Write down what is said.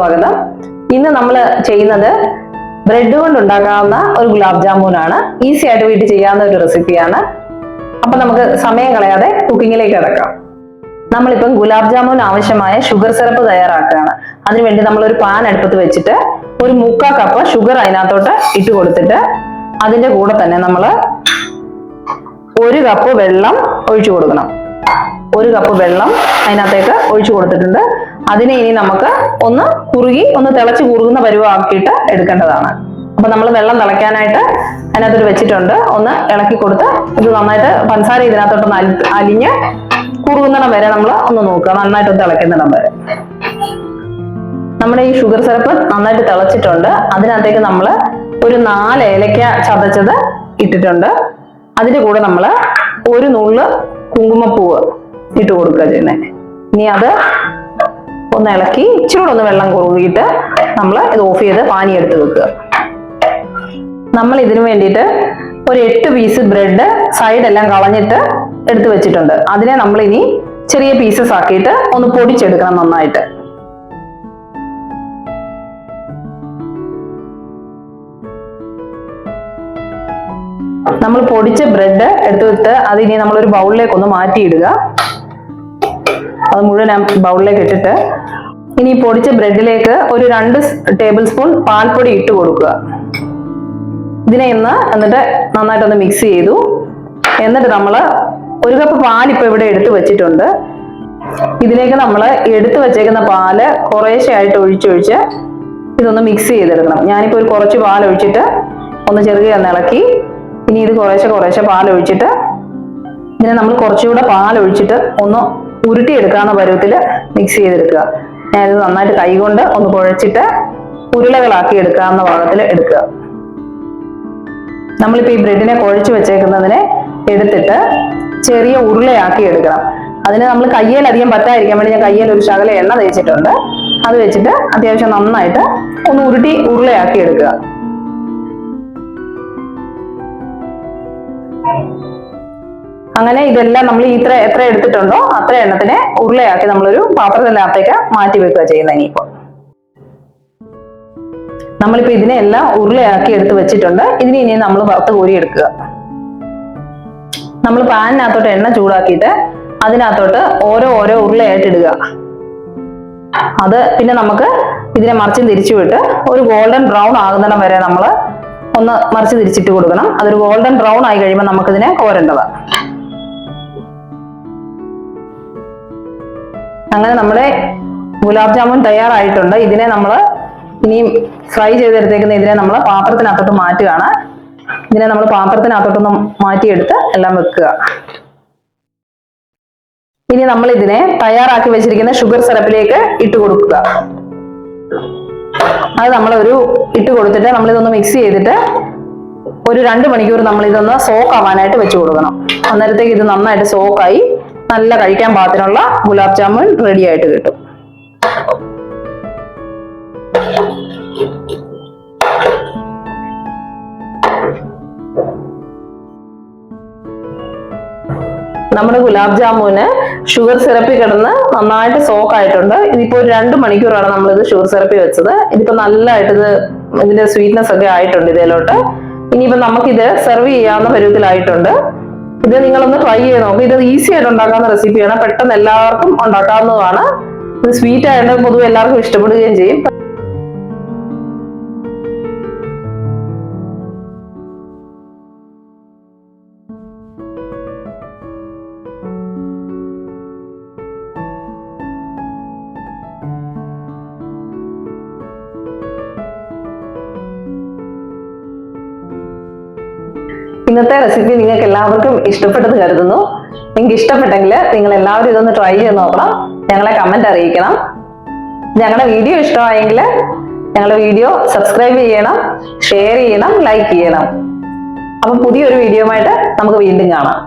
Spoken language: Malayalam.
സ്വാഗതം. ഇന്ന് നമ്മൾ ചെയ്യുന്നത് ബ്രെഡ് കൊണ്ട് ഉണ്ടാക്കാവുന്ന ഒരു ഗുലാബ് ജാമുനാണ്. ഈസി ആയിട്ട് വീട്ടിൽ ചെയ്യാവുന്ന ഒരു റെസിപ്പിയാണ്. അപ്പൊ നമുക്ക് സമയം കളയാതെ കുക്കിങ്ങിലേക്ക് കിടക്കാം. നമ്മളിപ്പം ഗുലാബ് ജാമുൻ ആവശ്യമായ ഷുഗർ സിറപ്പ് തയ്യാറാക്കുകയാണ്. അതിനുവേണ്ടി നമ്മളൊരു പാൻ അടുപ്പത്ത് വെച്ചിട്ട് ഒരു 3/4 കപ്പ് ഷുഗർ അതിനകത്തോട്ട് ഇട്ട് കൊടുത്തിട്ട് അതിന്റെ കൂടെ തന്നെ നമ്മൾ 1 കപ്പ് വെള്ളം ഒഴിച്ചു കൊടുക്കണം. 1 കപ്പ് വെള്ളം അതിനകത്തേക്ക് ഒഴിച്ചു കൊടുത്തിട്ടുണ്ട്. അതിനെ ഇനി നമുക്ക് ഒന്ന് തിളച്ച് കുറുകുന്ന പരുവമാക്കിയിട്ട് എടുക്കേണ്ടതാണ്. അപ്പൊ നമ്മൾ വെള്ളം തിളയ്ക്കാനായിട്ട് അതിനകത്തോട്ട് വെച്ചിട്ടുണ്ട്. ഒന്ന് ഇളക്കി കൊടുത്ത് ഇത് നന്നായിട്ട് പഞ്ചസാര ഇതിനകത്തോട്ടൊന്ന് അലിഞ്ഞ് കുറുകുന്നിടം വരെ നമ്മൾ ഒന്ന് നോക്കുക. നന്നായിട്ടൊന്ന് തിളയ്ക്കുന്നിടം വരെ. നമ്മുടെ ഈ ഷുഗർ സിറപ്പ് നന്നായിട്ട് തിളച്ചിട്ടുണ്ട്. അതിനകത്തേക്ക് നമ്മൾ ഒരു 4 ഏലക്ക ചതച്ചത് ഇട്ടിട്ടുണ്ട്. അതിന്റെ കൂടെ നമ്മൾ ഒരു നുള്ള് കുങ്കുമപ്പൂവ് ഇട്ട് കൊടുക്കുക ചെയ്യുന്നത്. ഇനി അത് ഒന്ന് ഇളക്കി ഇച്ചിരി കൂടെ ഒന്ന് വെള്ളം കുറുകിയിട്ട് നമ്മൾ ഇത് ഓഫ് ചെയ്ത് പാനി എടുത്ത് വെക്കുക. നമ്മൾ ഇതിനു വേണ്ടിയിട്ട് ഒരു 8 പീസ് ബ്രെഡ് സൈഡെല്ലാം കളഞ്ഞിട്ട് എടുത്ത് വെച്ചിട്ടുണ്ട്. അതിനെ നമ്മൾ ഇനി ചെറിയ പീസസ് ആക്കിയിട്ട് ഒന്ന് പൊടിച്ചെടുക്കണം നന്നായിട്ട്. നമ്മൾ പൊടിച്ച ബ്രെഡ് എടുത്ത് അതിനി നമ്മളൊരു ബൗളിലേക്ക് ഒന്ന് മാറ്റിയിടുക. അത് മുഴുവൻ ബൗളിലേക്ക് ഇട്ടിട്ട് ഇനി പൊടിച്ച ബ്രെഡിലേക്ക് ഒരു 2 ടേബിൾ സ്പൂൺ പാൽപ്പൊടി ഇട്ട് കൊടുക്കുക. ഇതിനെ എന്നിട്ട് നന്നായിട്ടൊന്ന് മിക്സ് ചെയ്തു. എന്നിട്ട് നമ്മൾ 1 കപ്പ് പാൽ ഇപ്പൊ ഇവിടെ എടുത്തു വെച്ചിട്ടുണ്ട്. ഇതിലേക്ക് നമ്മൾ എടുത്തു വെച്ചേക്കുന്ന പാല് കുറേശ്ശെ ആയിട്ട് ഒഴിച്ചൊഴിച്ച് ഇതൊന്ന് മിക്സ് ചെയ്തെടുക്കണം. ഞാനിപ്പോ ഒരു കുറച്ച് പാൽ ഒഴിച്ചിട്ട് ഒന്ന് ചെറുകെ ഒന്ന് ഇളക്കി ഇനി ഇത് കുറേശ്ശെ പാൽ ഒഴിച്ചിട്ട് ഇതിനെ നമ്മൾ കുറച്ചുകൂടെ പാൽ ഒഴിച്ചിട്ട് ഒന്ന് ഉരുട്ടിയെടുക്കാവുന്ന പരുവത്തിൽ മിക്സ് ചെയ്തെടുക്കുക. ഞാനിത് നന്നായിട്ട് കൈകൊണ്ട് ഒന്ന് കുഴച്ചിട്ട് ഉരുളകളാക്കി എടുക്കാവുന്ന പാകത്തിൽ എടുക്കുക. നമ്മളിപ്പോൾ ഈ ബ്രെഡിനെ കുഴച്ച് വെച്ചേക്കുന്നതിനെ എടുത്തിട്ട് ചെറിയ ഉരുളയാക്കി എടുക്കണം. അതിന് നമ്മൾ കയ്യിൽ അധികം പറ്റാതിരിക്കാൻ വേണ്ടി ഞാൻ കയ്യിൽ ഒരു ശകലം എണ്ണ തേച്ചിട്ടുണ്ട്. അത് വെച്ചിട്ട് അത്യാവശ്യം നന്നായിട്ട് ഒന്ന് ഉരുളയാക്കി എടുക്കുക. അങ്ങനെ ഇതെല്ലാം നമ്മൾ എത്ര എടുത്തിട്ടുണ്ടോ അത്ര എണ്ണത്തിനെ ഉരുളയാക്കി നമ്മളൊരു പാത്രത്തിനകത്തേക്ക് മാറ്റി വെക്കുക ചെയ്യുന്നത്. ഇനിയിപ്പോ നമ്മളിപ്പോ ഇതിനെല്ലാം ഉരുളയാക്കി എടുത്ത് വെച്ചിട്ടുണ്ട്. ഇനി നമ്മൾ വറുത്ത് കോരി എടുക്കുക. നമ്മൾ പാനിനകത്തോട്ട് എണ്ണ ചൂടാക്കിയിട്ട് അതിനകത്തോട്ട് ഓരോ ഉരുളയായിട്ട് ഇടുക. അത് പിന്നെ നമുക്ക് ഇതിനെ മറിച്ചും തിരിച്ചു വിട്ട് ഒരു ഗോൾഡൻ ബ്രൗൺ ആകുന്നിടം വരെ നമ്മൾ ഒന്ന് മറിച്ച് തിരിച്ചിട്ട് കൊടുക്കണം. അതൊരു ഗോൾഡൻ ബ്രൗൺ ആയി കഴിയുമ്പോൾ നമുക്കിതിനെ കോരേണ്ടതാണ്. അങ്ങനെ നമ്മുടെ ഗുലാബ് ജാമുൻ തയ്യാറായിട്ടുണ്ട്. ഇതിനെ നമ്മൾ ഇനിയും ഫ്രൈ ചെയ്തെടുത്തേക്കുന്ന ഇതിനെ നമ്മൾ പാത്രത്തിനകത്തോട്ട് മാറ്റുകയാണ്. ഇതിനെ നമ്മൾ പാത്രത്തിനകത്തോട്ടൊന്ന് മാറ്റിയെടുത്ത് എല്ലാം വെക്കുക. ഇനി നമ്മൾ ഇതിനെ തയ്യാറാക്കി വെച്ചിരിക്കുന്ന ഷുഗർ സിറപ്പിലേക്ക് ഇട്ട് കൊടുക്കുക. അത് നമ്മളൊരു ഇട്ട് കൊടുത്തിട്ട് നമ്മളിതൊന്ന് മിക്സ് ചെയ്തിട്ട് ഒരു 2 മണിക്കൂർ നമ്മൾ ഇതൊന്ന് സോക്ക് ആവാനായിട്ട് വെച്ച് കൊടുക്കണം. അന്നേരത്തേക്ക് ഇത് നന്നായിട്ട് സോക്കായി നല്ല കഴിക്കാൻ പാകത്തിനുള്ള ഗുലാബ് ജാമുൻ റെഡി ആയിട്ട് കിട്ടും. നമ്മുടെ ഗുലാബ് ജാമുന് ഷുഗർ സിറപ്പിൽ കിടന്ന് നന്നായിട്ട് സോക്ക് ആയിട്ടുണ്ട്. ഇതിപ്പോ ഒരു 2 മണിക്കൂറാണ് നമ്മളിത് ഷുഗർ സിറപ്പിൽ വെച്ചത്. ഇതിപ്പോ നല്ലതായിട്ട് ഇതിന്റെ സ്വീറ്റ്നെസ് ഒക്കെ ആയിട്ടുണ്ട് ഇതിലോട്ട്. ഇനിയിപ്പോ നമുക്കിത് സെർവ് ചെയ്യാവുന്ന പരുവത്തിലായിട്ടുണ്ട്. ഇത് നിങ്ങളൊന്ന് ട്രൈ ചെയ്ത് നോക്കും. ഇത് ഈസി ആയിട്ട് ഉണ്ടാക്കാവുന്ന റെസിപ്പിയാണ്. പെട്ടെന്ന് എല്ലാവർക്കും ഉണ്ടാക്കാവുന്നതാണ്. ഇത് സ്വീറ്റ് ആയിട്ട് പൊതുവെ എല്ലാവർക്കും ഇഷ്ടപ്പെടുകയും ചെയ്യും. ഇന്നത്തെ റെസിപ്പി നിങ്ങൾക്ക് എല്ലാവർക്കും ഇഷ്ടപ്പെട്ടത് കരുതുന്നു. നിങ്ങൾക്ക് ഇഷ്ടപ്പെട്ടെങ്കിൽ നിങ്ങൾ എല്ലാവരും ഇതൊന്ന് ട്രൈ ചെയ്ത് നോക്കണം. ഞങ്ങളെ കമന്റ് അറിയിക്കണം. ഞങ്ങളുടെ വീഡിയോ ഇഷ്ടമായെങ്കിൽ ഞങ്ങളുടെ വീഡിയോ സബ്സ്ക്രൈബ് ചെയ്യണം, ഷെയർ ചെയ്യണം, ലൈക്ക് ചെയ്യണം. അപ്പം പുതിയൊരു വീഡിയോയുമായിട്ട് നമുക്ക് വീണ്ടും കാണാം.